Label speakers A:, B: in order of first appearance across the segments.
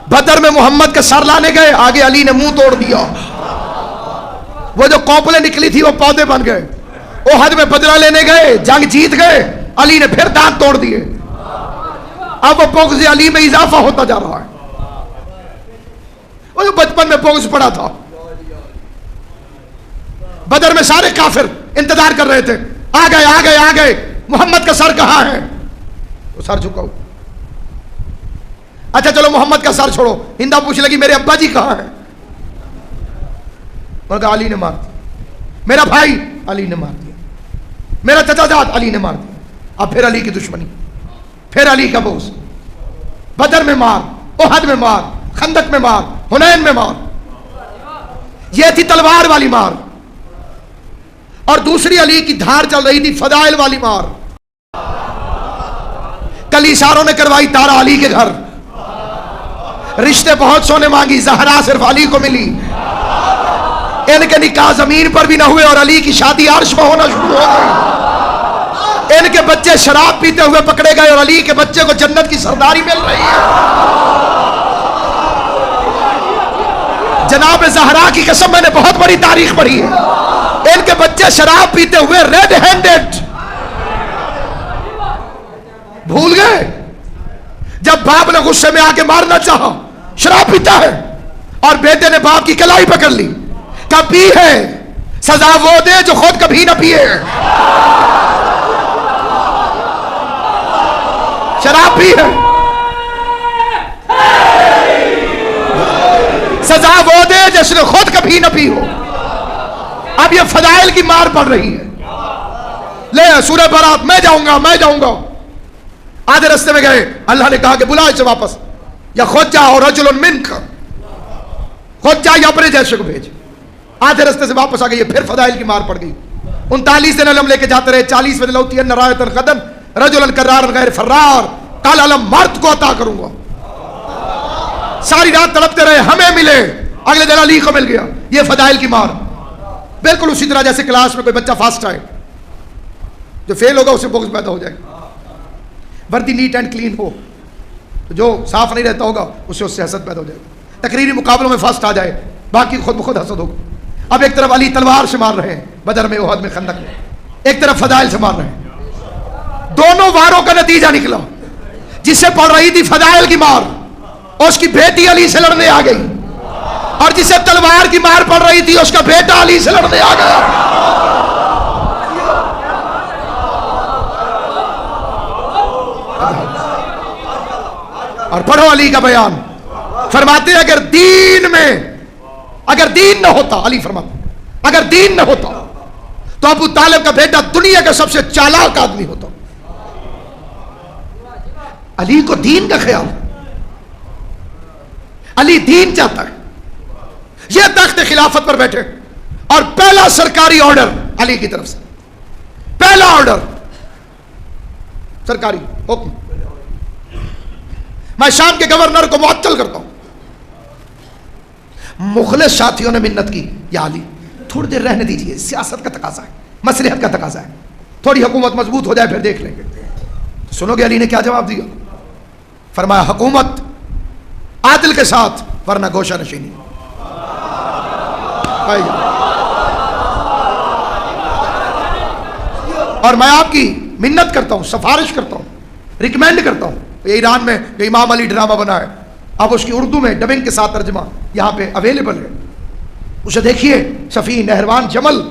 A: بدر میں محمد کا سر لانے گئے, آگے علی نے منہ توڑ دیا. وہ جو کوپلیں نکلی تھی وہ پودے بن گئے. احد میں بدلہ لینے گئے, جنگ جیت گئے, علی نے پھر دانت توڑ دیے. اب وہ بغض علی میں اضافہ ہوتا جا رہا ہے. وہ جو بچپن میں بغض پڑا تھا, بدر میں سارے کافر انتظار کر رہے تھے, آ گئے آ گئے آ گئے, محمد کا سر کہاں ہے؟ وہ سر جھکاؤ. اچھا چلو محمد کا سر چھوڑو, ہندا پوچھ لگی میرے ابا جی کہاں ہیں؟ انہوں نے کہا علی نے مار دیا. میرا بھائی علی نے مار دیا. میرا چچا جاد علی نے مار دیا. اب پھر علی کی دشمنی, پھر علی کا بغض. بدر میں مار, احد میں مار, خندق میں مار, حنین میں مار. یہ تھی تلوار والی مار. اور دوسری علی کی دھار چل رہی تھی فضائل والی مار. کل اشاروں نے کروائی تارا علی کے گھر, رشتے بہت سونے مانگی, زہرا صرف علی کو ملی. ان کے نکاح زمین پر بھی نہ ہوئے اور علی کی شادی عرش میں ہونا شروع ہو گئی. ان کے بچے شراب پیتے ہوئے پکڑے گئے اور علی کے بچے کو جنت کی سرداری مل رہی ہے. جناب زہرا کی قسم, میں نے بہت بڑی تاریخ پڑھی ہے, ان کے بچے شراب پیتے ہوئے ریڈ ہینڈڈ. بھول گئے جب باپ نے غصے میں آ کے مارنا چاہا, شراب پیتا ہے, اور بیٹے نے باپ کی کلائی پکڑ لی, کبھی ہے سزا وہ دے جو خود کبھی نہ پیے. شراب پی ہے, سزا وہ دے جس نے خود کبھی نہ پی ہو. اب یہ فضائل کی مار پڑ رہی ہے. لے سورہ برات, میں جاؤں گا میں جاؤں گا. آدھے رستے میں گئے, اللہ نے کہا کہ بلا اسے واپس, یا خود جا اور رجل منک, خود جا یا اپنے جیسے کو بھیج. آدھے رستے سے واپس آ گئی, پھر فضائل کی مار پڑ گئی. 39 دن علم لے کے جاتے رہے, 40 میں لوتی رایتن غدن رجلا کرار غیر فرار, کل علم مرد کو عطا کروں گا. ساری رات تڑپتے رہے, ہمیں ملے, اگلے دن علی کو مل گیا. یہ فضائل کی مار. بالکل اسی طرح جیسے کلاس میں کوئی بچہ فاسٹ آئے, جو فیل ہوگا اسے بغض پیدا ہو جائے گا. وردی نیٹ اینڈ کلین ہو, تو جو صاف نہیں رہتا ہوگا اسے اس سے حسد پیدا ہو جائے گا. تقریری مقابلوں میں فاسٹ آ جائے, باقی خود بخود حسد ہوگا. اب ایک طرف علی تلوار سے مار رہے ہیں بدر میں, احد میں, خندق میں, ایک طرف فضائل سے مار رہے ہیں. دونوں واروں کا نتیجہ نکلا, جس سے پڑ رہی تھی فضائل کی مار, اس کی بیٹی علی سے لڑنے آ گئی, اور جسے تلوار کی مار پڑ رہی تھی اس کا بیٹا علی سے لڑنے آ گیا. اور پڑھو علی کا بیان, فرماتے ہیں اگر دین نہ ہوتا, علی فرماتے اگر دین نہ ہوتا تو ابو طالب کا بیٹا دنیا کا سب سے چالاک آدمی ہوتا. علی کو دین کا خیال, علی دین چاہتا ہے. یہ تخت خلافت پر بیٹھے, اور پہلا سرکاری آرڈر علی کی طرف سے, پہلا آرڈر سرکاری حکم, میں شام کے گورنر کو معطل کرتا ہوں. مخلص ساتھیوں نے منت کی, یا علی تھوڑی دیر رہنے دیجئے, سیاست کا تقاضا ہے, مصلحت کا تقاضا ہے, تھوڑی حکومت مضبوط ہو جائے پھر دیکھ لیں گے. سنو گے علی نے کیا جواب دیا؟ فرمایا حکومت عادل کے ساتھ, ورنہ گوشہ نشینی. اور میں آپ کی منت کرتا ہوں, سفارش کرتا ہوں, ریکمینڈ کرتا ہوں. یہ ایران میں جو امام علی ڈرامہ بنا ہے, اب اس کی اردو میں ڈبنگ کے ساتھ ترجمہ یہاں پہ اویلیبل ہے, اسے دیکھیے. صفی نہروان جمل,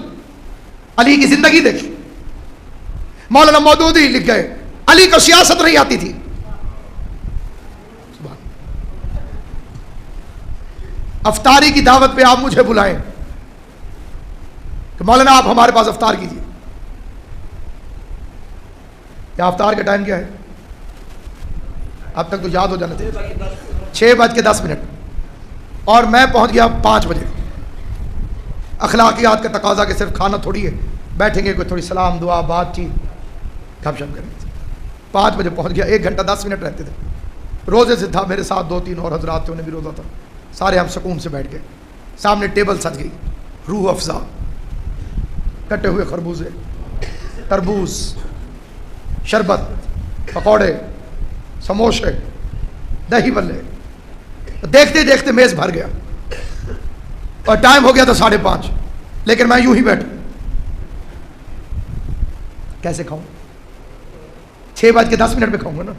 A: علی کی زندگی دیکھیے. مولانا مودودی لکھ گئے, علی کو سیاست نہیں آتی تھی. افطاری کی دعوت پہ آپ مجھے بلائیں کہ مولانا آپ ہمارے پاس افطار کیجیے. کیا افطار کا ٹائم کیا ہے؟ اب تک تو یاد ہو جانا چاہیے. 6:10 اور میں پہنچ گیا 5 بجے. اخلاقیات کا تقاضا کہ صرف کھانا تھوڑی ہے, بیٹھیں گے کوئی تھوڑی سلام دعا بات چیت گپ شپ کریں گے. 5 بجے پہنچ گیا, 1 گھنٹہ 10 منٹ رہتے تھے. روزے سے تھا, میرے ساتھ 2-3 اور حضرات تھے, انہیں بھی روزہ تھا. سارے ہم سکون سے بیٹھ گئے. سامنے ٹیبل سج گئی, روح افزا, کٹے ہوئے خربوزے, تربوز, شربت, پکوڑے, سموسے, دہی بلے, دیکھتے دیکھتے میز بھر گیا اور ٹائم ہو گیا تھا 5:30، لیکن میں یوں ہی بیٹھا، کیسے کھاؤں؟ 6:10 پہ کھاؤں گا نا۔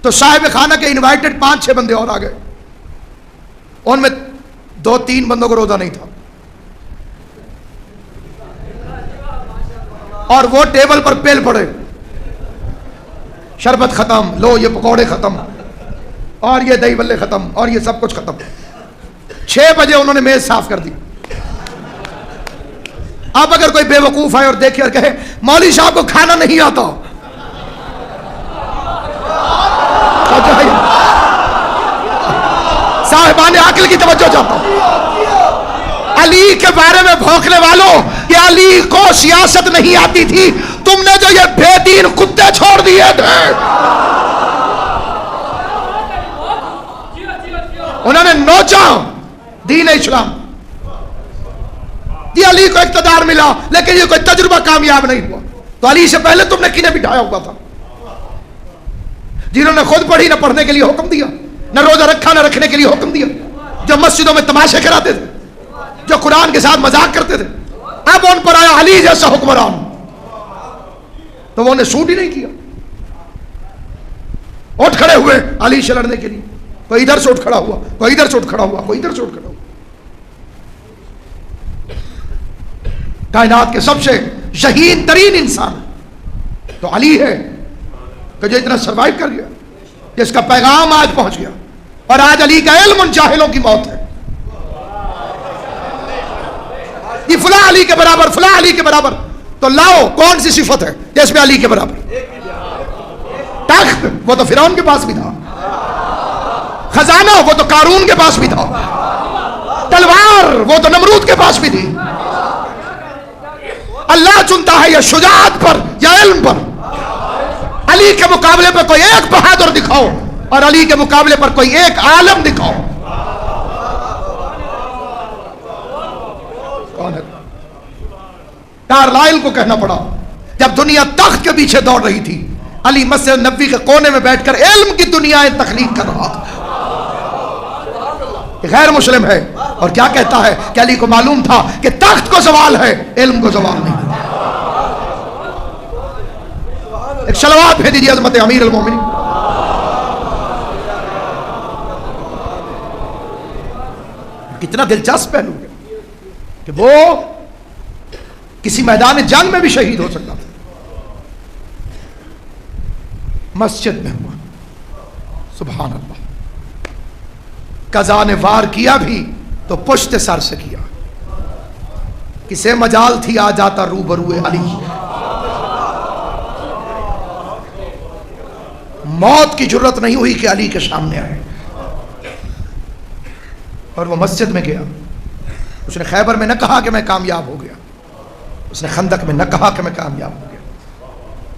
A: تو صاحب خانہ کے انوائٹڈ 5-6 بندے اور آ گئے، ان میں 2-3 بندوں کو روزہ نہیں تھا، اور وہ ٹیبل پر پیل پڑے، شربت ختم، لو یہ پکوڑے ختم، اور یہ دہی بلے ختم، اور یہ سب کچھ ختم۔ 6 بجے انہوں نے میز صاف کر دی۔ اب اگر کوئی بے وقوف آئے اور دیکھے اور کہے مولوی صاحب کو کھانا نہیں آتا، صاحبان عقل کی توجہ چاہتا ہوں، علی کے بارے میں بھونکنے والوں، کہ علی کو سیاست نہیں آتی تھی، تم نے جو یہ بے دین کتے چھوڑ دیے تھے، انہوں نے نوچا دین اسلام، یہ علی کو اقتدار ملا، لیکن یہ کوئی تجربہ کامیاب نہیں ہوا۔ تو علی سے پہلے تم نے کنہیں بٹھایا ہوا تھا، جنہوں نے خود پڑھی نہ پڑھنے کے لیے حکم دیا، نہ روزہ رکھا نہ رکھنے کے لیے حکم دیا، جو مسجدوں میں تماشے کراتے تھے، جو قرآن کے ساتھ مذاق کرتے تھے، اب ان پر آیا علی جیسا حکمران، تو وہ نے سوٹ ہی نہیں کیا، اٹھ کھڑے ہوئے علی سے لڑنے کے لیے، کوئی ادھر سے اٹھ کھڑا ہوا، کوئی ادھر سے اٹھ کھڑا ہوا، کوئی ادھر سے اٹھ کھڑا ہوا۔ کائنات کے سب سے شہین ترین انسان تو علی ہے، کہ جو اتنا سروائیو کر گیا، جس کا پیغام آج پہنچ گیا، اور آج علی کا علم ان جاہلوں کی موت ہے۔ یہ فلاں علی کے برابر، فلاں علی کے برابر، تو لاؤ کون سی صفت ہے جس میں علی کے برابر؟ تخت وہ تو فرعون کے پاس بھی تھا، خزانہ وہ تو قارون کے پاس بھی تھا، تلوار وہ تو نمرود کے پاس بھی تھی۔ اللہ چنتا ہے یا شجاعت پر یا علم پر۔ علی کے مقابلے پر کوئی ایک بہادر دکھاؤ، اور علی کے مقابلے پر کوئی ایک عالم دکھاؤ، کون ہے؟ کارلائل کو کہنا پڑا، جب دنیا تخت کے پیچھے دوڑ رہی تھی، علی مسجد نبوی کے کونے میں بیٹھ کر علم کی دنیا تخلیق کر رہا تھا۔ غیر مسلم ہے اور کیا کہتا ہے کہ علی کو معلوم تھا کہ تخت کو زوال ہے، علم کو زوال نہیں۔ ایک صلوات بھیج دیجیے عظمت امیر المومنین۔ کتنا دلچسپ پہلو ہے کہ وہ کسی میدان جنگ میں بھی شہید ہو سکتا تھا، مسجد میں ہوا، سبحان اللہ۔ قضا نے وار کیا بھی تو پشت سر سے کیا، کسے مجال تھی آ جاتا روبرو علی، موت کی جرت نہیں ہوئی کہ علی کے سامنے آئے، اور وہ مسجد میں گیا۔ اس نے خیبر میں نہ کہا کہ میں کامیاب ہو گیا، اس نے خندق میں نہ کہا کہ میں کامیاب ہو گیا،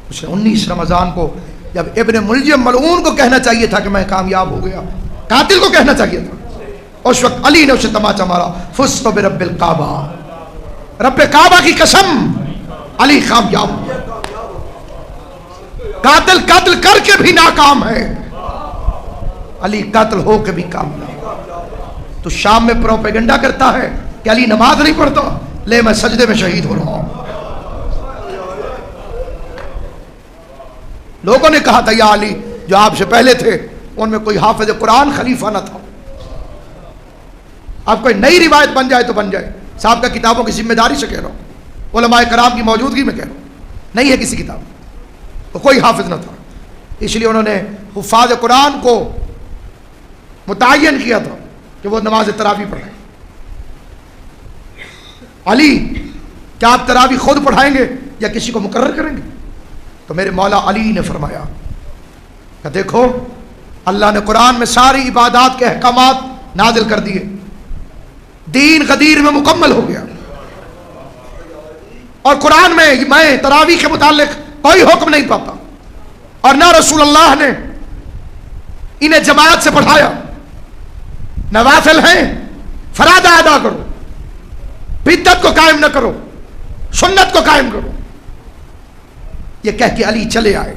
A: اس نے 19 رمضان کو جب ابن ملجم ملعون کو کہنا چاہیے تھا کہ میں کامیاب ہو گیا، قاتل کو کہنا چاہیے تھا، اس وقت علی نے اسے تماچا مارا، فزت برب الکعبہ، رب کعبہ کی قسم علی کامیاب ہو گیا۔ قاتل قتل کر کے بھی ناکام ہے، علی قاتل ہو کے بھی کامیاب۔ تو شام میں پروپیگنڈا کرتا ہے کہ علی نماز نہیں پڑھتا، لے میں سجدے میں شہید ہو رہا ہوں۔ لوگوں نے کہا تھا یا علی، جو آپ سے پہلے تھے ان میں کوئی حافظ قرآن خلیفہ نہ تھا، اب کوئی نئی روایت بن جائے تو بن جائے، صاحب کا کتابوں کی ذمہ داری سے کہہ رہا ہوں، علماء کرام کی موجودگی میں کہہ رہا ہوں، نہیں ہے کسی کتاب تو کوئی حافظ نہ تھا، اس لیے انہوں نے حفاظ قرآن کو متعین کیا تھا کہ وہ نماز تراویح پڑھائیں۔ علی کیا آپ تراویح خود پڑھائیں گے یا کسی کو مقرر کریں گے؟ تو میرے مولا علی نے فرمایا کہ دیکھو اللہ نے قرآن میں ساری عبادات کے احکامات نازل کر دیے، دین غدیر میں مکمل ہو گیا، اور قرآن میں میں تراویح کے متعلق کوئی حکم نہیں پاتا، اور نہ رسول اللہ نے انہیں جماعت سے پڑھایا۔ نوافل ہیں، فرائض ادا کرو، بدعت کو قائم نہ کرو، سنت کو قائم کرو، یہ کہہ کے علی چلے آئے۔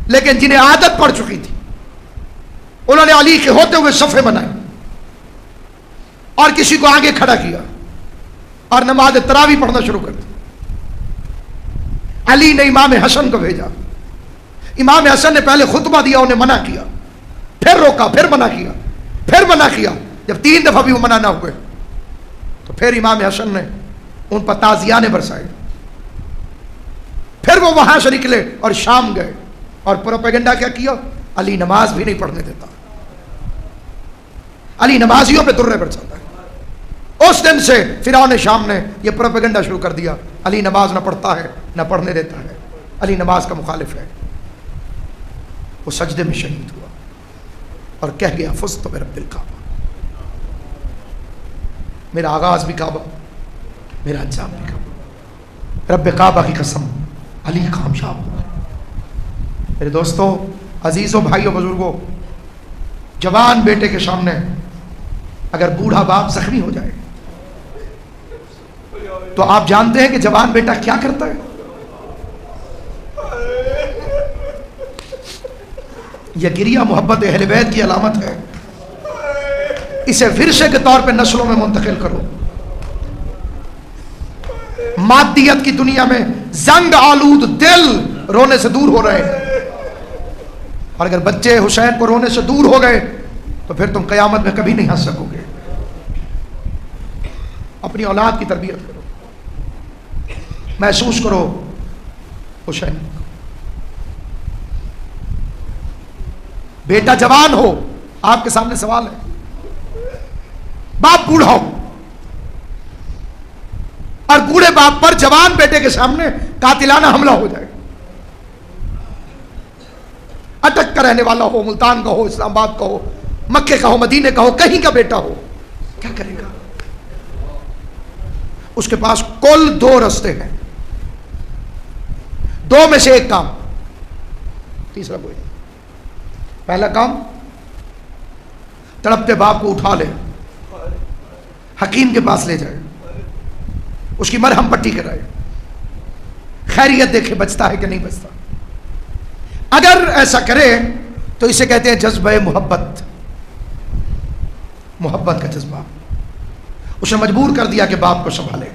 A: لیکن جنہیں عادت پڑ چکی تھی انہوں نے علی کے ہوتے ہوئے صفیں بنائے اور کسی کو آگے کھڑا کیا اور نماز تراویح پڑھنا شروع کر دی. علی نے امام حسن کو بھیجا. امام حسن نے پہلے خطبہ دیا, انہیں منع کیا, پھر روکا, پھر منع کیا, پھر منع کیا. جب 3 دفعہ بھی وہ منع نہ ہوئے تو پھر امام حسن نے ان پر تعزیانے برسائے. پھر وہ وہاں سے نکلے اور شام گئے اور پروپیگنڈا کیا کیا؟ علی نماز بھی نہیں پڑھنے دیتا, علی نمازیوں پہ درے برساتا ہے. اس دن سے فرعون شام نے یہ پروپیگنڈا شروع کر دیا, علی نماز نہ پڑھتا ہے نہ پڑھنے دیتا ہے, علی نماز کا مخالف ہے. وہ سجدے میں شہید ہوا اور کہہ گیا فزت برب الکعبہ. میرا آغاز بھی کعبہ, میرا انجام بھی کعبہ. رب کعبہ کی قسم علی کامیاب ہوا. میرے دوستوں, عزیزوں, بھائیوں, بزرگوں, جوان بیٹے کے سامنے اگر بوڑھا باپ زخمی ہو جائے تو آپ جانتے ہیں کہ جوان بیٹا کیا کرتا ہے؟ یہ گریہ محبت اہل بیت کی علامت ہے. اسے ورثے کے طور پہ نسلوں میں منتقل کرو. مادیت کی دنیا میں زنگ آلود دل رونے سے دور ہو رہے ہیں, اور اگر بچے حسین کو رونے سے دور ہو گئے تو پھر تم قیامت میں کبھی نہیں ہنس سکو گے. اپنی اولاد کی تربیت کرو, محسوس کرو حسین. بیٹا جوان ہو, آپ کے سامنے سوال ہے, باپ بوڑھا ہو اور بوڑھے باپ پر جوان بیٹے کے سامنے قاتلانہ حملہ ہو جائے, اٹک کا رہنے والا ہو, ملتان کا ہو, اسلام آباد کا ہو, مکے کا ہو, مدینے کا ہو, کہیں کا بیٹا ہو, کیا کرے گا؟ اس کے پاس کل 2 راستے ہیں, 2 میں سے ایک کام, تیسرا کوئی. پہلا کام, تڑپتے باپ کو اٹھا لے, حکیم کے پاس لے جائے, اس کی مرہم پٹی کرائے, خیریت دیکھے بچتا ہے کہ نہیں بچتا. اگر ایسا کرے تو اسے کہتے ہیں جذبہ محبت, محبت کا جذبہ. اسے مجبور کر دیا کہ باپ کو سنبھالے.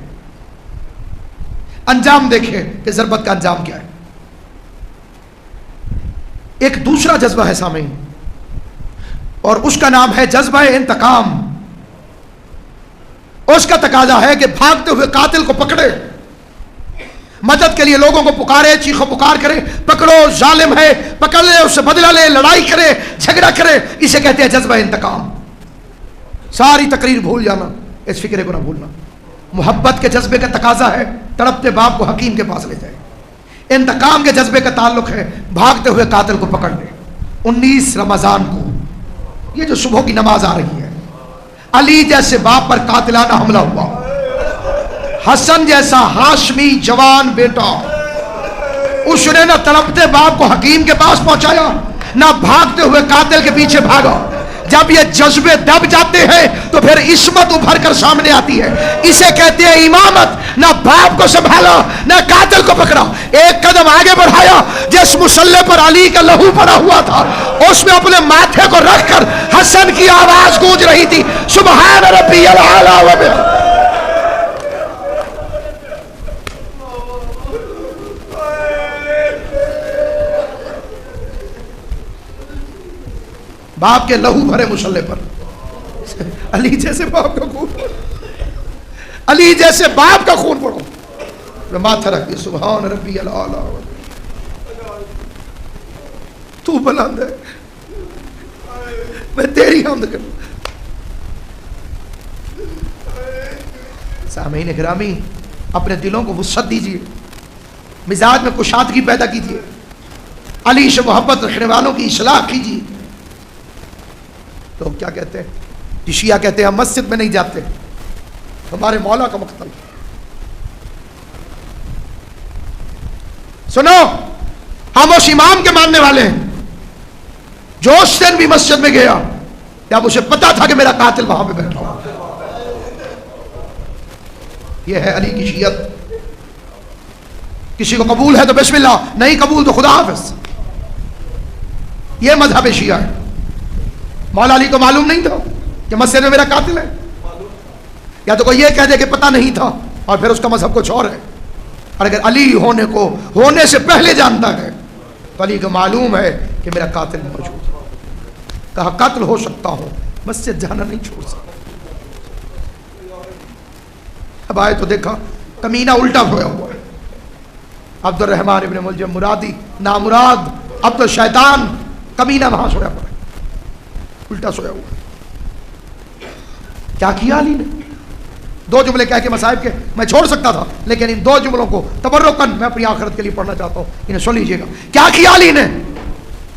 A: انجام دیکھے کہ ضربت کا انجام کیا ہے. ایک دوسرا جذبہ ہے سامعین, اور اس کا نام ہے جذبہ انتقام. اس کا تقاضا ہے کہ بھاگتے ہوئے قاتل کو پکڑے, مدد کے لیے لوگوں کو پکارے, چیخو پکار کرے, پکڑو ظالم ہے, پکڑ لے, اس سے بدلہ لے, لڑائی کرے, جھگڑا کرے. اسے کہتے ہیں جذبہ انتقام. ساری تقریر بھول جانا, اس فکرے کو نہ بھولنا. محبت کے جذبے کا تقاضا ہے تڑپتے باپ کو حکیم کے پاس لے جائے. انتقام کے جذبے کا تعلق ہے بھاگتے ہوئے قاتل کو پکڑ لے. 19 رمضان کو یہ جو صبح کی نماز آ رہی ہے, علی جیسے باپ پر قاتلانہ حملہ ہوا, حسن جیسا ہاشمی جوان بیٹا, اس نے نہ تڑپتے باپ کو حکیم کے پاس پہنچایا, نہ بھاگتے ہوئے قاتل کے پیچھے بھاگا. جب یہ جذبے دب جاتے ہیں تو پھر عصمت ابھر کر سامنے آتی ہے. اسے کہتے ہیں امامت. نہ باپ کو سنبھالا, نہ قاتل کو پکڑا, ایک قدم آگے بڑھایا. جس مسلح پر علی کا لہو پڑا ہوا تھا, اس میں اپنے ماتھے کو رکھ کر حسن کی آواز گونج رہی تھی, سبحان ربی الاعلی و بحمدہ. باپ کے لہو بھرے مسلح پر علی جیسے باپ کا خون, علی جیسے باپ کا خون پڑو, ماتھا رکھ دیا, سبحان ربی الاعلی, تو بلند ہے, میں تیری حمد کروں. سامعین گرامی, اپنے دلوں کو وسعت دیجیے, مزاج میں کشادگی پیدا کیجیے, علی سے محبت رکھنے والوں کی اصلاح کیجیے. لوگ کیا کہتے ہیں؟ شیعہ کہتے ہیں ہم مسجد میں نہیں جاتے, ہمارے مولا کا مقتل. سنو, ہم اس امام کے ماننے والے ہیں جو اس دن بھی مسجد میں گیا جب اسے پتا تھا کہ میرا قاتل وہاں پہ بیٹھا ہوا. یہ ہے علی کی شیعت. کسی کو قبول ہے تو بسم اللہ, نہیں قبول تو خدا حافظ. یہ مذہب شیعہ ہے. مولا علی کو معلوم نہیں تھا کہ مسجد میں میرا قاتل ہے؟ یا تو کوئی یہ کہہ دے کہ پتہ نہیں تھا اور پھر اس کا مذہب کچھ اور ہے. اور اگر علی ہونے سے پہلے جانتا ہے تو علی کو معلوم ہے کہ میرا قاتل موجود ہے. کہا قتل ہو سکتا ہوں، مسجد جانا نہیں چھوڑ سکتا. اب آئے تو دیکھا کمینہ الٹا سویا ہوا ہے. عبد الرحمن ابن ملجم مرادی نامراد عبد الشیطان کمینہ وہاں سویا ہوا ہے، الٹا سویا ہوا ہے. کیا کیا علی نے؟ دو جملے کہہ کے مصائب کے میں چھوڑ سکتا تھا، لیکن ان دو جملوں کو تبرکاً میں اپنی آخرت کے لیے پڑھنا چاہتا ہوں، انہیں سن لیجیے گا. کیا کیا علی نے؟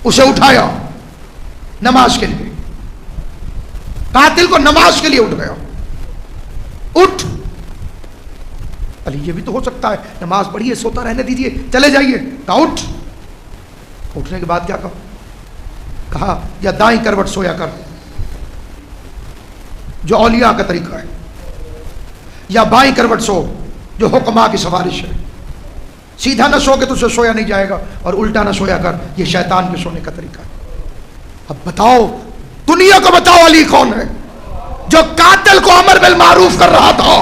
A: اسے اٹھایا نماز کے لیے. قاتل کو نماز کے لیے اٹھ گیا. اٹھ علی، یہ بھی تو ہو سکتا ہے نماز پڑھیے سوتا رہنے دیجیے، چلے جائیے. کہا اٹھ. اٹھنے کے بعد کیا کہا یا دائیں کروٹ سویا کر جو اولیاء کا طریقہ ہے، یا بائیں کروٹ سو جو حکماء کی سفارش ہے. سیدھا نہ سو کہ تجھ سے سویا نہیں جائے گا، اور الٹا نہ سویا کر، یہ شیطان کے سونے کا طریقہ ہے. اب بتاؤ دنیا کو بتاؤ علی کون ہے جو قاتل کو امر بالمعروف کر رہا تھا؟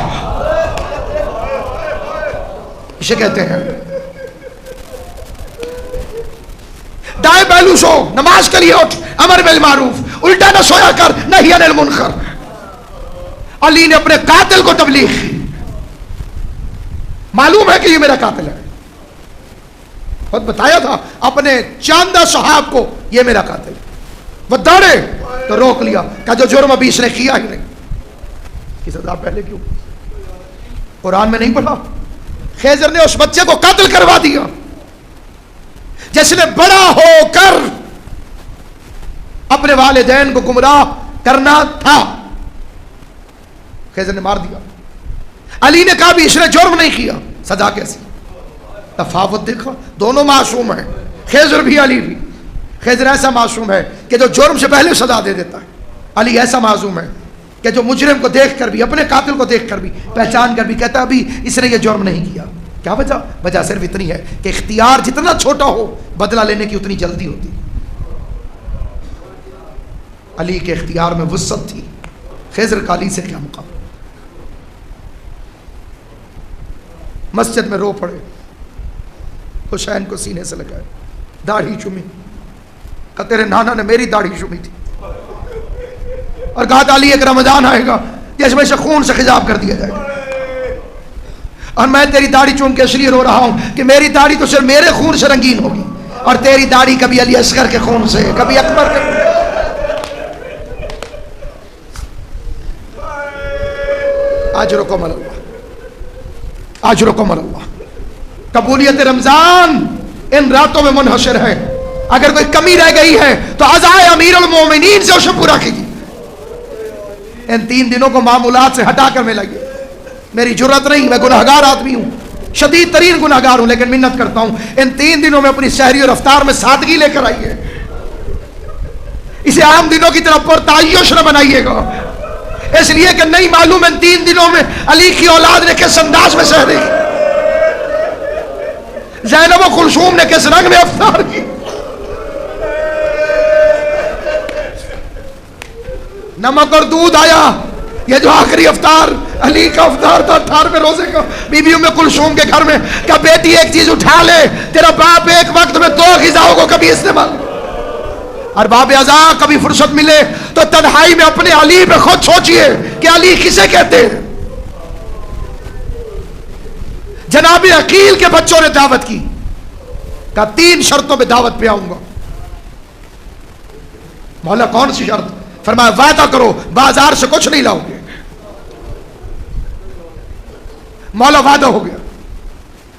A: اسے کہتے ہیں دائیں پہلو سو، نماز کے لیے اٹھ، امر بالمعروف، الٹا نہ سویا کر، نہی عن المنکر. علی نے اپنے قاتل کو تبلیغ کی. معلوم ہے کہ یہ میرا قاتل ہے، خود بتایا تھا اپنے چاندہ صحاب کو یہ میرا قاتل ہے. وہ دوڑے تو روک لیا، کہ جو جرم ابھی اس نے کیا ہی نہیں، کی سزا پہلے کیوں؟ قرآن میں نہیں پڑھا خضر نے اس بچے کو قتل کروا دیا جس نے بڑا ہو کر اپنے والدین کو گمراہ کرنا تھا. خضر نے مار دیا. علی نے کہا بھی اس نے جرم نہیں کیا، سزا کیسی؟ تفاوت دیکھا، دونوں معصوم ہیں، خضر بھی علی بھی. خضر ایسا معصوم ہے کہ جو جرم سے پہلے سزا دے دیتا ہے. علی ایسا معصوم ہے کہ جو مجرم کو دیکھ کر بھی، اپنے قاتل کو دیکھ کر بھی، پہچان کر بھی کہتا ہے ابھی اس نے یہ جرم نہیں کیا. کیا وجہ؟ وجہ صرف اتنی ہے کہ اختیار جتنا چھوٹا ہو بدلہ لینے کی اتنی جلدی ہوتی. علی کے اختیار میں وسعت تھی، خضر کا علی سے کیا مقابلہ. مسجد میں رو پڑے، حسین کو سینے سے لگائے، داڑھی چومی، کہ تیرے نانا نے میری داڑھی چومی تھی، اور کہا تھا علی ایک رمضان آئے گا جس میں سے خون سے خضاب کر دیا جائے گا، اور میں تیری داڑھی چوم کے اس لیے رو رہا ہوں کہ میری داڑھی تو صرف میرے خون سے رنگین ہوگی، اور تیری داڑھی کبھی علی اصغر کے خون سے، کبھی اکبر کے. اجرکم اللہ، اجرکم اللہ. قبولیت رمضان ان راتوں میں منحصر ہے. اگر کوئی کمی رہ گئی ہے تو عزائے امیر المومنین سے اسے پورا کیجیے. ان 3 دنوں کو معمولات سے ہٹا کر میں لگے. میری جرت نہیں، میں گناہگار آدمی ہوں، شدید ترین گناہگار ہوں، لیکن منت کرتا ہوں ان 3 دنوں میں اپنی سحری اور افطار میں سادگی لے کر آئیے. اسے عام دنوں کی طرف پرتعیش نہ بنائیے گا، اس لیے کہ نہیں معلوم ان 3 دنوں میں علی کی اولاد نے کس انداز میں سحری کی، زینب و کلثوم نے کس رنگ میں افطار کی. نمک اور دودھ آیا، یہ جو آخری افطار علی کا افطار تھا 18ویں روزے کا، بی بی ام کلثوم کے گھر میں، کہ بیٹی ایک چیز اٹھا لے، تیرا باپ ایک وقت میں 2 غذاؤں کو کبھی استعمال، اور باب ازاں کبھی فرصت ملے تو تنہائی میں اپنے علی پہ خود سوچئے کہ علی کسے کہتے ہیں. جناب عقیل کے بچوں نے دعوت کی، کہا 3 شرطوں پہ دعوت پہ آؤں گا. مولا کون سی شرط؟ فرمایا وعدہ کرو بازار سے کچھ نہیں لاؤ گے. مولا وعدہ ہو گیا.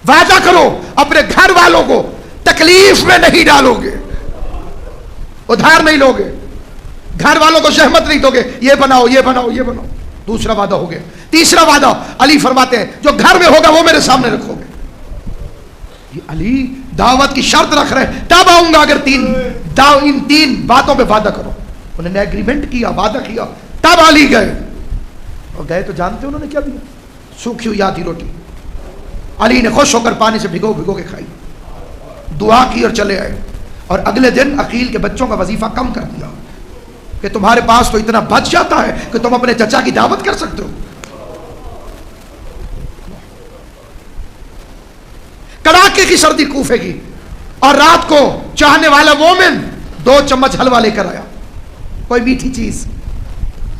A: وعدہ کرو اپنے گھر والوں کو تکلیف میں نہیں ڈالو گے، ادھار نہیں لو گے، گھر والوں کو زحمت نہیں دو گے، یہ بناؤ یہ بناؤ یہ بناؤ. دوسرا وعدہ ہو گیا. تیسرا وعدہ علی فرماتے ہیں جو گھر میں ہوگا وہ میرے سامنے رکھو گے. یہ علی دعوت کی شرط رکھ رہے ہیں، تب آؤں گا اگر ان 3 باتوں پہ وعدہ کرو. انہوں نے ایگریمنٹ کیا، وعدہ کیا، تب علی گئے. اور گئے تو جانتے انہوں نے کیا دیا؟ سوکھی ہوئی آدھی روٹی. علی نے خوش ہو کر پانی سے بھگو بھگو کے کھائی، دعا کی اور چلے آئے. اور اگلے دن عقیل کے بچوں کا وظیفہ کم کر دیا. کہ تمہارے پاس تو اتنا بچ جاتا ہے کہ تم اپنے چچا کی دعوت کر سکتے ہو. کڑاکے کی سردی کوفے کی، اور رات کو چاہنے والا مومن 2 چمچ حلوہ لے کر آیا، کوئی میٹھی چیز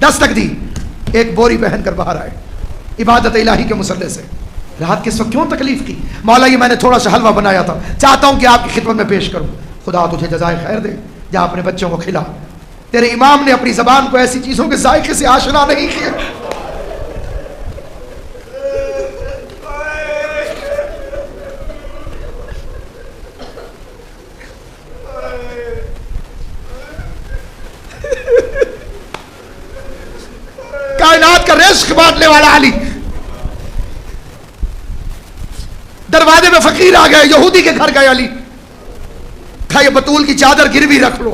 A: دستک دی، ایک بوری پہن کر باہر آئے عبادت الہی کے مسلح سے. رات کس وقت کیوں تکلیف کی؟ مولا یہ میں نے تھوڑا سا حلوہ بنایا تھا، چاہتا ہوں کہ آپ کی خدمت میں پیش کروں. خدا تجھے جزائے خیر دے، جا اپنے بچوں کو کھلا. تیرے امام نے اپنی زبان کو ایسی چیزوں کے ذائقے سے آشنا نہیں کیا. کائنات کا رزق بانٹنے والا علی. دروازے میں فقیر آ گئے، یہودی کے گھر گئے علی، کہا یہ بطول کی چادر گروی رکھ لو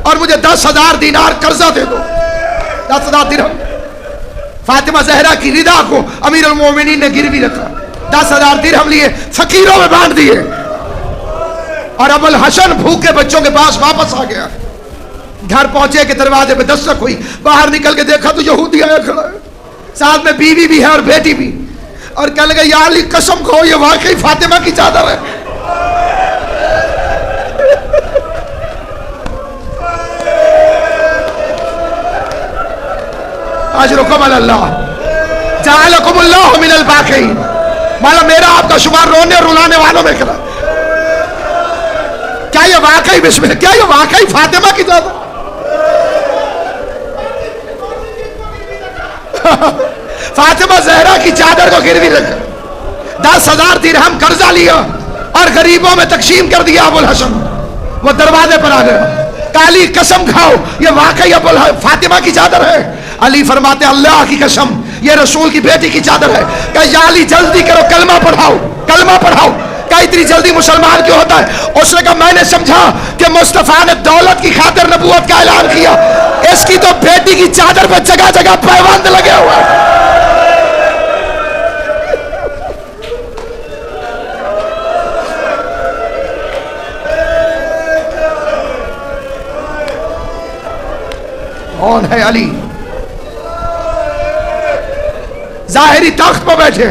A: اور مجھے 10,000 دینار قرضہ دے دو، 10,000 درہم. فاطمہ زہرا کی ردا کو امیر المومنین نے گروی رکھا، 10,000 درہم لیے فقیروں میں بانٹ دیے، اور ابو الحسن بھوکے بچوں کے پاس واپس آ گیا. گھر پہنچے کہ دروازے پہ دستک ہوئی، باہر نکل کے دیکھا تو یہودی آیا کھڑا ہے، ساتھ میں بیوی بھی ہے اور بیٹی بھی، اور کہنے لگا یا علی قسم کھو یہ واقعی فاطمہ کی چادر ہے. اجرکم علی اللہ جعلکم اللہ من الباقین. مولا میرا آپ کا شمار رونے اور رلانے والوں میں کرا. کیا یہ واقعی بسم اللہ، کیا یہ واقعی فاطمہ کی چادر؟ فاطمہ زہرا کی چادر کو گروی رکھا، 10,000 درہم قرضہ لیا اور غریبوں میں تقسیم کر دیا. ابو الحسن وہ دروازے پر آ گیا، کالی قسم کھاؤ یہ واقعی فاطمہ کی چادر ہے. علی فرماتے اللہ کی قسم یہ رسول کی بیٹی کی چادر ہے. کہ یا علی جلدی کرو کلمہ پڑھاؤ، کلمہ پڑھاؤ. کہ اتنی جلدی مسلمان کیوں ہوتا ہے؟ اس نے کہا میں نے سمجھا کہ مصطفیٰ نے دولت کی خاطر نبوت کا اعلان کیا، اس کی تو بیٹی کی چادر پر جگہ جگہ پیوند لگے ہوئے. کون ہے علی؟ ظاہری تخت پر بیٹھے.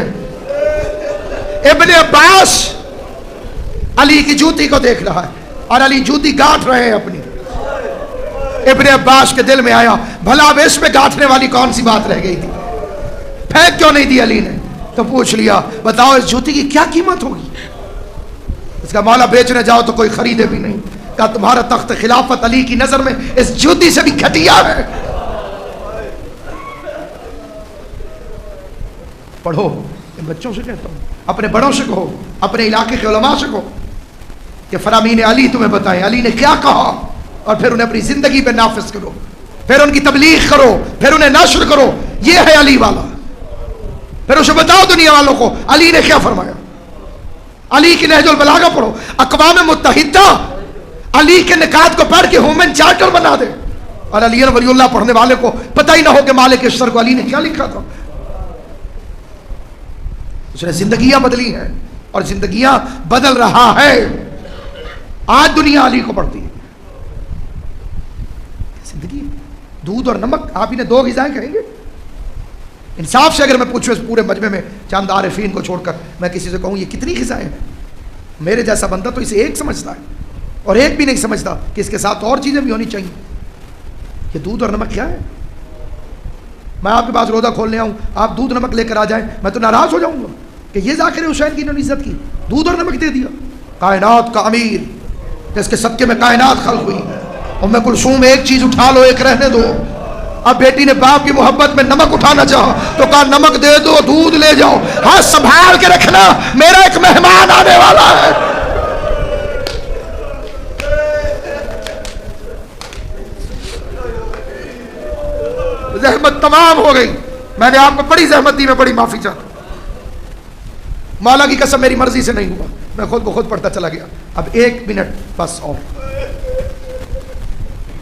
A: ابن عباس علی کی جوتی کو دیکھ رہا ہے اور علی جوتی گاٹھ رہے ہیں اپنی. ابن عباس کے دل میں آیا بھلا اب اس میں گاٹھنے والی کون سی بات رہ گئی تھی، پھینک کیوں نہیں دی علی نے؟ تو پوچھ لیا بتاؤ اس جوتی کی کیا قیمت ہوگی؟ اس کا مولا بیچنے جاؤ تو کوئی خریدے بھی نہیں. کہا تمہارا تخت خلافت علی کی نظر میں اس جوتی سے بھی گھٹیا ہے. پڑھو، ان بچوں سے کہتا ہوں، اپنے بڑوں سے کہو، اپنے علاقے کے علماء سے کہو کہ فرامین علی تمہیں بتائیں علی نے کیا کہا، اور پھر انہیں اپنی زندگی پہ نافذ کرو، پھر ان کی تبلیغ کرو، پھر انہیں نشر کرو. یہ ہے علی والا. پھر اسے بتاؤ دنیا والوں کو علی نے کیا فرمایا. علی کی نہج البلاغہ پڑھو. اقوام متحدہ علی کے نکات کو پڑھ کے ہیومن چارٹر بنا دے، اور علی ولی اللہ پڑھنے والے کو پتہ ہی نہ ہو کہ مالک اشتر کو علی نے کیا لکھا تھا. اس نے زندگیاں بدلی ہیں اور زندگیاں بدل رہا ہے. آج دنیا علی کو پڑھتی ہے. زندگی دودھ اور نمک، آپ انہیں 2 غذائیں کہیں گے؟ انصاف سے اگر میں پوچھوں اس پورے مجمع میں چند عارفین کو چھوڑ کر میں کسی سے کہوں یہ کتنی غذائیں ہیں، میرے جیسا بندہ تو اسے ایک سمجھتا ہے، اور ایک بھی نہیں سمجھتا کہ اس کے ساتھ اور چیزیں بھی ہونی چاہیے. یہ دودھ اور نمک کیا ہے؟ میں آپ کے پاس روزہ کھولنے آؤں، آپ دودھ نمک لے کر آ جائیں، میں تو ناراض ہو جاؤں گا کہ یہ ذاکر حسین کی انہوں نے عزت کی، دودھ اور نمک دے دیا. کائنات کا امیر جس کے صدقے میں کائنات خلق ہوئی، ام کلثوم ایک چیز اٹھا لو ایک رہنے دو. اب بیٹی نے باپ کی محبت میں نمک اٹھانا چاہا تو کہا نمک دے دو دودھ لے جاؤ، ہاتھ سنبھال کے رکھنا میرا ایک مہمان آنے والا ہے. زحمت تمام ہو گئی، میں نے آپ کو بڑی زحمت دی، میں بڑی معافی چاہتا ہوں. مولا کی قسم میری مرضی سے نہیں ہوا، میں خود کو خود پڑھتا چلا گیا. اب 1 منٹ بس، اور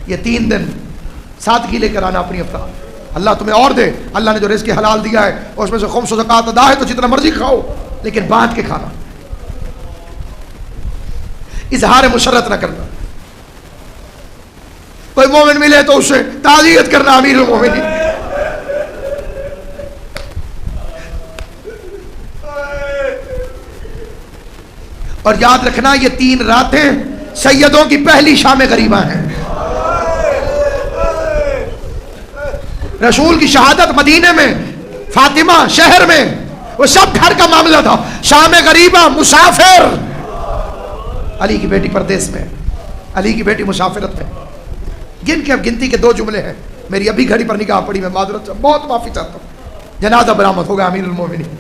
A: یہ 3 دن سادگی لے کر آنا اپنی افطار. اللہ تمہیں اور دے. اللہ نے جو رزق حلال دیا ہے اور اس میں سے خمس و زکات ادا ہے تو جتنا مرضی کھاؤ، لیکن بانٹ کے کھانا، اظہار مشرت نہ کرنا. کوئی مومن ملے تو اسے تعزیت کرنا امیر المومنین. اور یاد رکھنا یہ 3 راتیں سیدوں کی پہلی شام غریبہ ہیں. رسول کی شہادت مدینے میں، فاطمہ شہر میں، وہ سب گھر کا معاملہ تھا. شام غریبہ مسافر، علی کی بیٹی پردیس میں، علی کی بیٹی مسافرت میں. گن کے اب گنتی کے 2 جملے ہیں. میری ابھی گھڑی پر نگاہ پڑی، میں معذرت سے بہت معافی چاہتا ہوں. جنازہ برآمد ہوگا امیر المومنین.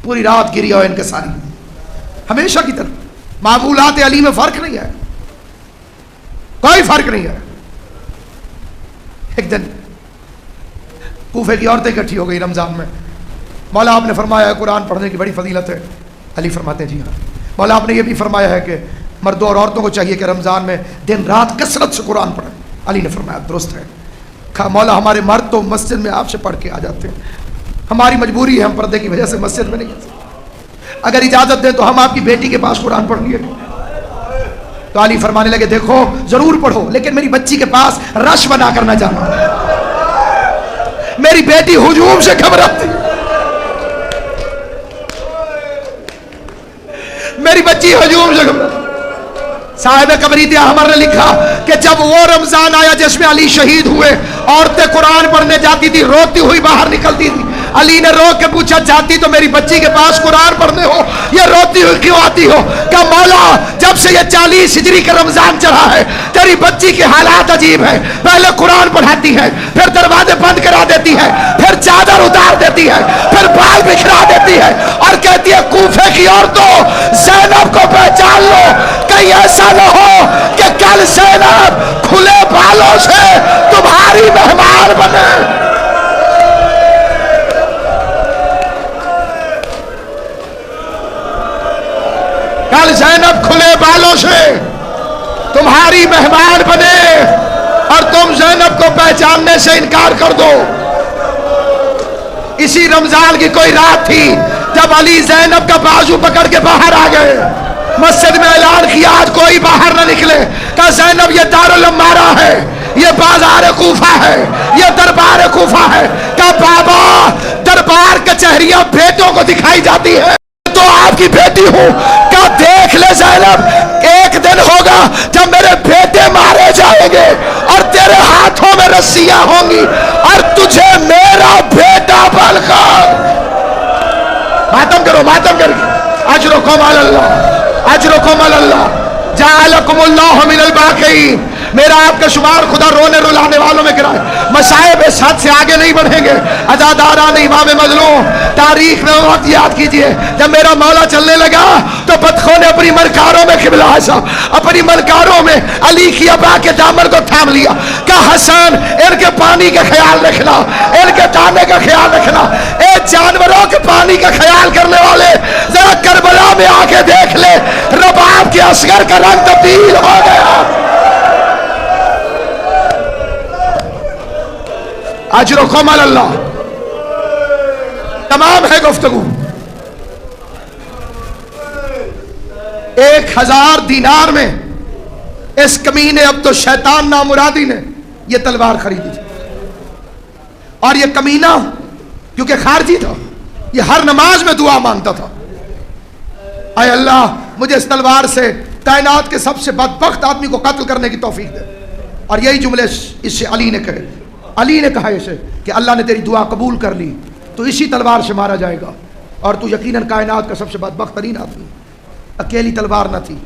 A: پوری رات گری ہو ان کے ساری، ہمیشہ کی طرح. معمولات علی میں فرق نہیں ہے، کوئی فرق نہیں ہے. ایک دن کوفے کی عورتیں اکٹھی ہو گئی رمضان میں. مولا آپ نے فرمایا ہے قرآن پڑھنے کی بڑی فضیلت ہے. علی فرماتے ہیں جی ہاں. مولا آپ نے یہ بھی فرمایا ہے کہ مردوں اور عورتوں کو چاہیے کہ رمضان میں دن رات کثرت سے قرآن پڑھیں. علی نے فرمایا درست ہے. مولا ہمارے مرد تو مسجد میں آپ سے پڑھ کے آ جاتے ہیں، ہماری مجبوری ہے، ہم پردے کی وجہ سے مسجد میں نہیں جا سکتے. اگر اجازت دیں تو ہم آپ کی بیٹی کے پاس قرآن پڑھ لیے. تو علی فرمانے لگے دیکھو ضرور پڑھو، لیکن میری بچی کے پاس رش بنا کر نہ جانا. میری بیٹی ہجوم سے گھبراتی، میری بچی ہجوم سے گھبراتی. صاحب کبریت احمر نے لکھا کہ جب وہ رمضان آیا جس میں علی شہید ہوئے، عورتیں قرآن پڑھنے جاتی تھی، روتی ہوئی باہر نکلتی تھی. علی نے رو کے پوچھا جاتی تو میری بچی کے پاس قرآن پڑھنے ہو، یہ روتی ہوئی کیوں آتی ہو؟ کہ مولا جب سے یہ 40 ہجری کا رمضان چڑھا ہے تیری بچی کے حالات عجیب ہیں. پہلے قرآن پڑھاتی ہے، پھر دروازے بند کرا دیتی ہے، پھر چادر اتار دیتی ہے، پھر بال بکھرا دیتی ہے اور کہتی ہے کوفے کی عورتوں زینب کو پہچان لو، کہیں ایسا نہ ہو کہ کل زینب کھلے بالوں سے تمہاری مہمان بنے. کل زینب کھلے بالوں سے تمہاری مہمان بنے اور تم زینب کو پہچاننے سے انکار کر دو. اسی رمضان کی کوئی رات تھی جب علی زینب کا بازو پکڑ کے باہر آ گئے. مسجد میں اعلان کیا آج کوئی باہر نہ نکلے. کہا زینب یہ دارالامارہ ہے، یہ بازار کوفہ ہے، یہ دربار کوفہ ہے. کہا بابا دربار کچہریاں بیٹوں کو دکھائی جاتی ہے تو آپ کی بیٹی ہوں. کہا دیکھ لے زینب ایک دن ہوگا جب میرے بیٹے مارے جائیں گے اور تیرے ہاتھوں میں رسیاں ہوں گی اور تجھے میرا بیٹا بن کر ماتم کرو. ماتم کر اجرکم علی اللہ، اجرکم علی اللہ، جعلکم اللہ من الباقین. میرا آپ کا شمار خدا رونے رلانے والوں میں کرائے. مصائب اس حد سے آگے نہیں بڑھیں گے. عزاداران امام مظلوم تاریخ میں وقت یاد کیجئے جب میرا مولا چلنے لگا تو بدخوں نے اپنی ملکاروں میں قبلہ حسن اپنی ملکاروں میں علی کی ابا کے دامن کو تھام لیا. کہا حسن ان کے پانی کا خیال رکھنا، ان کے دانے کا خیال رکھنا. اے جانوروں کے پانی کا خیال کرنے والے ذرا کربلا میں آ کے دیکھ لے رباب کے اصغر کا رنگ تبدیل ہو گیا. اجرکم علی اللہ. تمام ہے گفتگو. 1000 دینار میں اس کمینے عبد الشیطان نامرادی نے یہ تلوار خریدی تھی. اور یہ کمینہ کیونکہ خارجی تھا یہ ہر نماز میں دعا مانگتا تھا، اے اللہ مجھے اس تلوار سے کائنات کے سب سے بدبخت آدمی کو قتل کرنے کی توفیق دے. اور یہی جملے اس سے علی نے کہے. علی نے کہا اسے کہ اللہ نے تیری دعا قبول کر لی، تو اسی تلوار سے مارا جائے گا اور تو یقیناً کائنات کا سب سے بدبخت ترین آدمی. اکیلی تلوار نہ تھی،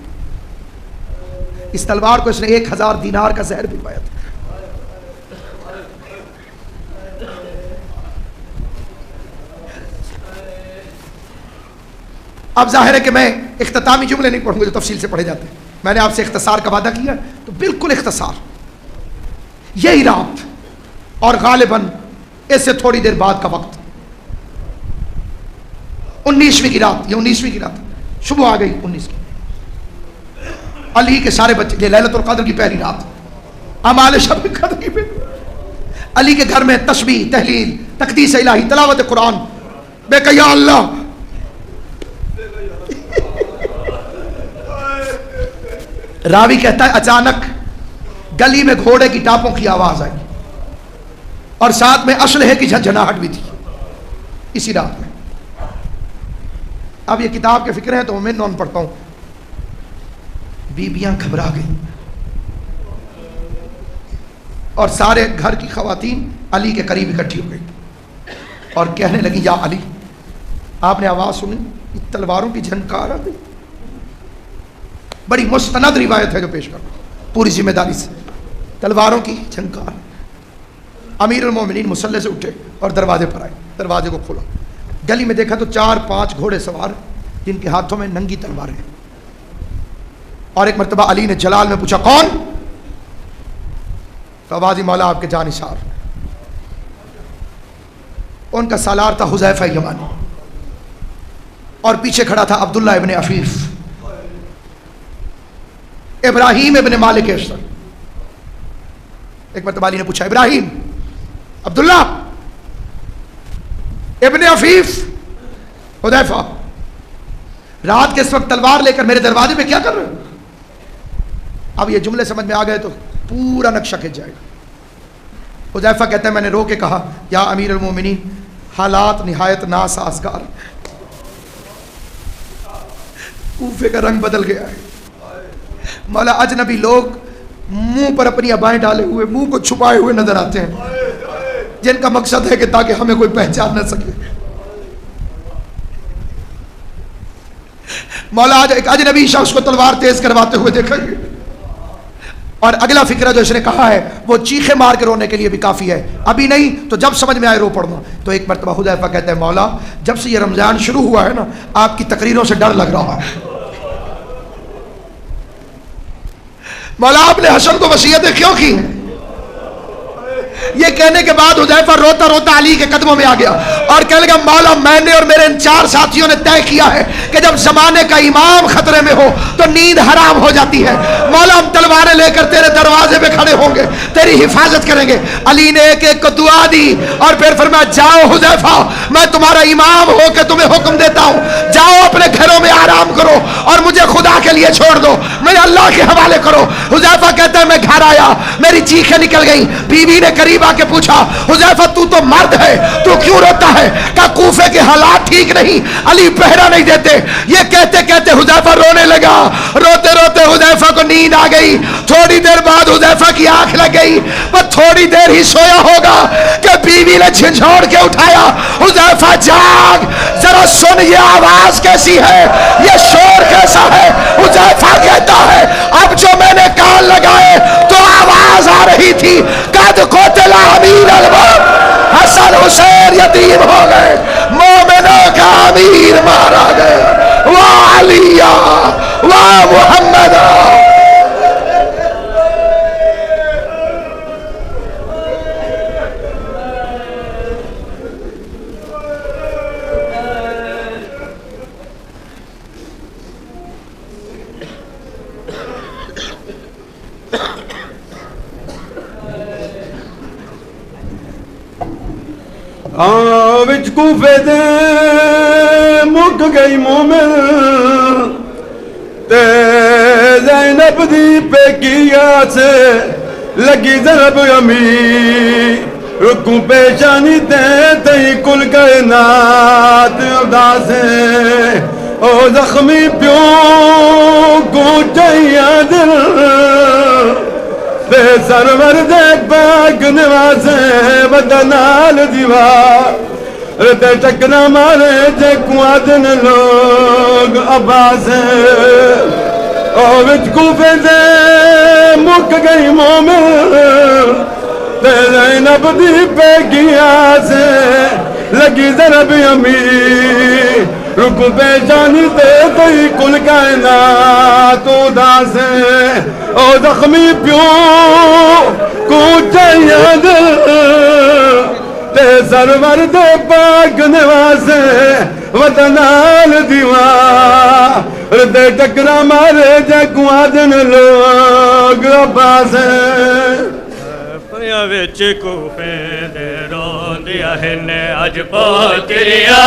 A: اس تلوار کو اس نے 1000 دینار کا زہر پلوایا تھا. اب ظاہر ہے کہ میں اختتامی جملے نہیں پڑھوں گا جو تفصیل سے پڑھے جاتے ہیں. میں نے آپ سے اختصار کا وعدہ کیا تو بالکل اختصار. یہی رات اور غالباً اس سے تھوڑی دیر بعد کا وقت 19ویں کی رات، یہ 19ویں کی رات صبح آ گئی 19 کی. علی کے سارے بچے، یہ لیلۃ القدر کی پہلی رات، اعمال شب قدر کی پہلی. علی کے گھر میں تسبیح، تحلیل، تقدیس الہی، تلاوت قرآن. بے کہ یا اللہ راوی کہتا ہے اچانک گلی میں گھوڑے کی ٹاپوں کی آواز آئی اور ساتھ میں اسلحے کی جھنجھناہٹ بھی تھی اسی رات میں. اب یہ کتاب کے فکر ہیں تو میں نون پڑھتا ہوں. بیبیاں گھبرا گئیں اور سارے گھر کی خواتین علی کے قریب اکٹھی ہو گئی اور کہنے لگی یا علی. آپ نے آواز سنی تلواروں کی جھنکار آ گئی. بڑی مستند روایت ہے جو پیش کرتا ہوں پوری ذمہ داری سے. تلواروں کی جھنکار. امیر المومنین مصلی سے اٹھے اور دروازے پر آئے. دروازے کو کھولا, گلی میں دیکھا تو 4-5 گھوڑے سوار جن کے ہاتھوں میں ننگی تلواریں ہیں. اور ایک مرتبہ علی نے جلال میں پوچھا کون؟ تو آواز مولا آپ کے جانثار. ان کا سالار تھا حذیفہ یمانی اور پیچھے کھڑا تھا عبداللہ ابن عفیف, ابراہیم ابن مالک اشتر. ایک مرتبہ علی نے پوچھا ابراہیم, عبداللہ ابن عفیف, حذیفہ, رات کے اس وقت تلوار لے کر میرے دروازے پہ کیا کر رہے ہو؟ اب یہ جملے سمجھ میں آ گئے تو پورا نقشہ کھنچ جائے گا. حذیفہ کہتا ہے میں نے رو کے کہا یا امیر المومنین حالات نہایت ناسازگار, کوفے کا رنگ بدل گیا ہے. مولا اجنبی لوگ منہ پر اپنی ابائیں ڈالے ہوئے, منہ کو چھپائے ہوئے نظر آتے ہیں جن کا مقصد ہے کہ تاکہ ہمیں کوئی پہچان نہ سکے. مولا آج ایک اجنبی شخص کو تلوار تیز کرواتے ہوئے دیکھیں گے. اور اگلا فکرہ جو اس نے کہا ہے وہ چیخے مار کے رونے کے لیے بھی کافی ہے, ابھی نہیں تو جب سمجھ میں آئے رو پڑنا. تو ایک مرتبہ حذیفہ کہتا ہے مولا جب سے یہ رمضان شروع ہوا ہے نا آپ کی تقریروں سے ڈر لگ رہا ہے. مولا آپ نے حسن کو وصیتیں کیوں کی ہیں؟ یہ کہنے کے بعد حذیفہ روتا روتا علی کے قدموں میں آ گیا اور کہنے لگا مولا میں نے اور میرے ان 4 ساتھیوں نے طے کیا ہے کہ جب زمانے کا امام خطرے میں ہو تو نیند حرام ہو جاتی ہے. مولا ہم تلواریں لے کر تیرے دروازے پہ کھڑے ہوں گے, تیری حفاظت کریں گے. علی نے ایک ایک کو دعا دی اور پھر فرمایا جاؤ حذیفہ میں تمہارا امام ہو کے تمہیں حکم دیتا ہوں, جاؤ اپنے گھروں میں آرام کرو اور مجھے خدا کے لیے چھوڑ دو, مجھے اللہ کے حوالے کرو. حذیفہ کہتا ہے میں گھر آیا, میری چیخیں نکل گئیں. بیوی نے قریب آ کے پوچھا حذیفہ تو مرد ہے تو کیوں روتا ہے؟ کہ کوفے کے حالات ٹھیک نہیں, علی پہرا نہیں دیتے. یہ کہتے کہتے حذیفہ رونے لگا. روتے روتے حذیفہ کو نیند آ گئی. تھوڑی دیر بعد حذیفہ کی آنکھ لگ گئی, پر تھوڑی دیر ہی سویا ہوگا کہ بیوی نے جھنجھوڑ کے اٹھایا. حذیفہ جاگ, ذرا سن یہ آواز کیسی ہے, یہ شور کیسا ہے. حذیفہ کہتا ہے اب جو میں نے کان لگائے تو آواز آ رہی تھی قد قتل امیر المومنین, حسن حسین یتیم ہو گئے, مومنوں کا امیر مارا گیا. واہ علی واہ محمد.
B: وچ کوفے دے مک گئی مومن تے زینب دی پیکیا سے لگی ضرب امی, رکوں پیشانی تے تئی کل کائنات اداس ہے. او زخمی پیوں کو چاہیا دل تے سرور دے پاک نوازے بدنال دیوار تے ٹکنا مارے جے کوادن لوگ عباسے. او وچ کوفے دے مک گئی مومن تے زینب دی پیکیا سے لگی ضرب امی, رکو پیشانی تے تئی کل کائنات اداس ہے. او زخمی پیوں کو چاہیا دل تے سرور دے پاک نوازے وطنال دیوار تے ٹکرا مارے جے کوادن لوگ عباسے.
C: پیا وچ کوفے دے روندیا ہن اج پوتریا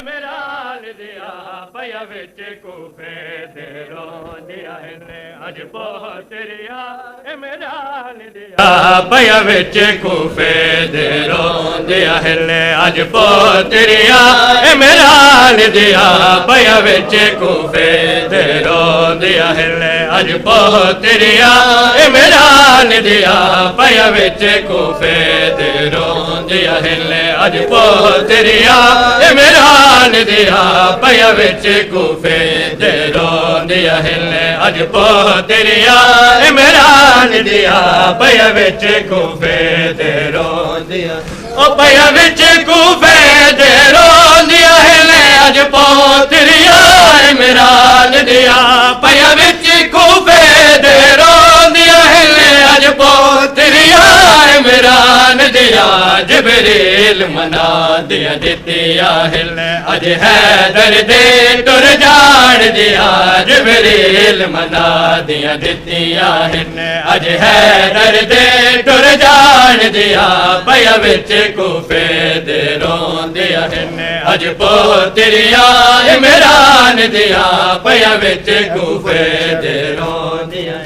C: میرا دیا ਪਿਆ ਵਿੱਚ ਕੂਫੇ ਦੇ ਰੋਂਦੀਆਂ ਨੇ ਅੱਜ ਪੋਤਰੀਆਂ ਇਮਰਾਨ ਦੀਆਂ ਪਿਆ ਵਿੱਚ ਕੂਫੇ ਦੇ ਰੋਂਦੀਆਂ ਨੇ ਅੱਜ ਪੋਤਰੀਆਂ ਇਮਰਾਨ ਦੀਆਂ ਪਿਆ ਵਿੱਚ ਕੂਫੇ ਦੇ ਰੋਂਦੀਆਂ ਨੇ ਅੱਜ ਪੋਤਰੀਆਂ ਇਮਰਾਨ ਦੀਆਂ ਪਿਆ ਵਿੱਚ ਕੂਫੇ ਦੇ ਰੋਂਦੀਆਂ ਨੇ ਅੱਜ ਪੋਤਰੀਆਂ ਇਮਰਾਨ ਦੀਆਂ ਪਿਆ ਵਿੱਚ ਕੂਫੇ ਦੇ ਰੋਂਦੀਆਂ ਨੇ ਅੱਜ ਪੋਤਰੀਆਂ ਇਮਰਾਨ ਦੀਆਂ ਪਿਆ ਵਿੱਚ ਕੂਫੇ ਦੇ ਰੋਂਦੀਆਂ ਉਹ ਪਿਆ ਵਿੱਚ ਕੂਫੇ ਦੇ ਰੋਂਦੀਆਂ ਨੇ ਅੱਜ ਪੋਤਰੀਆਂ ਇਮਰਾਨ ਦੀਆਂ ਪਿਆ ਵਿੱਚ ਕੂਫੇ ਦੇ ਰੋਂਦੀਆਂ ਨੇ ਅੱਜ ਪੋਤਰੀਆਂ ਇਮਰਾਨ ਦੀਆਂ ਜਬਰੀਲ ਮਨਾ ਦੀਆਂ ਦਿੱਤੀਆਂ ਹਿਲ ਅੱਜ ਹੈਦਰ ਦੇ ਟੁਰ ਜਾਣ ਦੀਆਂ ਜਬਰੀਲ ਮਨਾ ਦੀਆਂ ਦਿੱਤੀਆਂ ਹਿਲ ਅੱਜ ਹੈਦਰ ਦੇ ਟੁਰ ਜਾਣ ਦੀਆਂ ਪਿਆ ਵਿੱਚ ਕੂਫੇ ਦੇ ਰੋਂਦੀਆਂ ਹਿਲ ਅੱਜ ਪੋਤਰੀਆਂ ਇਮਰਾਨ ਦੀਆਂ ਪਿਆ ਵਿੱਚ ਕੂਫੇ ਦੇ ਰੋਂਦੀਆਂ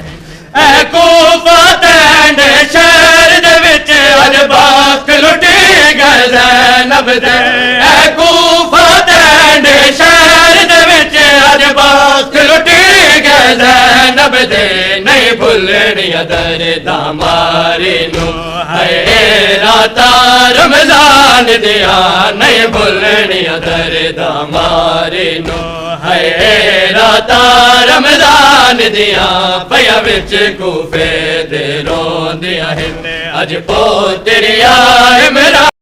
C: ਐ ਕੂਫਾ ਦੇ ਸ਼ਹਿਰ ਦੇ ਵਿੱਚ ਅੱਜ ਬਾਕ ਲੁੱਟੀ ਗਏ ਜ਼ੈਨਬ ਦੇ ਐ ਕੂਫਾ ਦੇ ਸ਼ਹਿਰ ਦੇ ਵਿੱਚ ਅੱਜ ਬਾਕ ਲੁੱਟੀ ਗਏ ਜ਼ੈਨਬ ਦੇ ਨਹੀਂ ਭੁੱਲਣੀ ਦਰਦਾਂ ਮਾਰੀ ਨੂੰ ਹੈ ਰਾਤਾਂ ਰਮਜ਼ਾਨ ਦੀਆਂ ਨਹੀਂ ਭੁੱਲਣੀ ਦਰਦਾਂ ਮਾਰੀ ਨੂੰ ਹੈ ਰਾਤਾਂ ਰਮਜ਼ਾਨ ਦੀਆਂ ਪਿਆ ਵਿੱਚ ਕੂਫੇ ਦੇ ਰੋਂਦੀਆਂ ਨੇ ਅੱਜ ਪੋਤਰੀਆਂ ਇਮਰਾਨ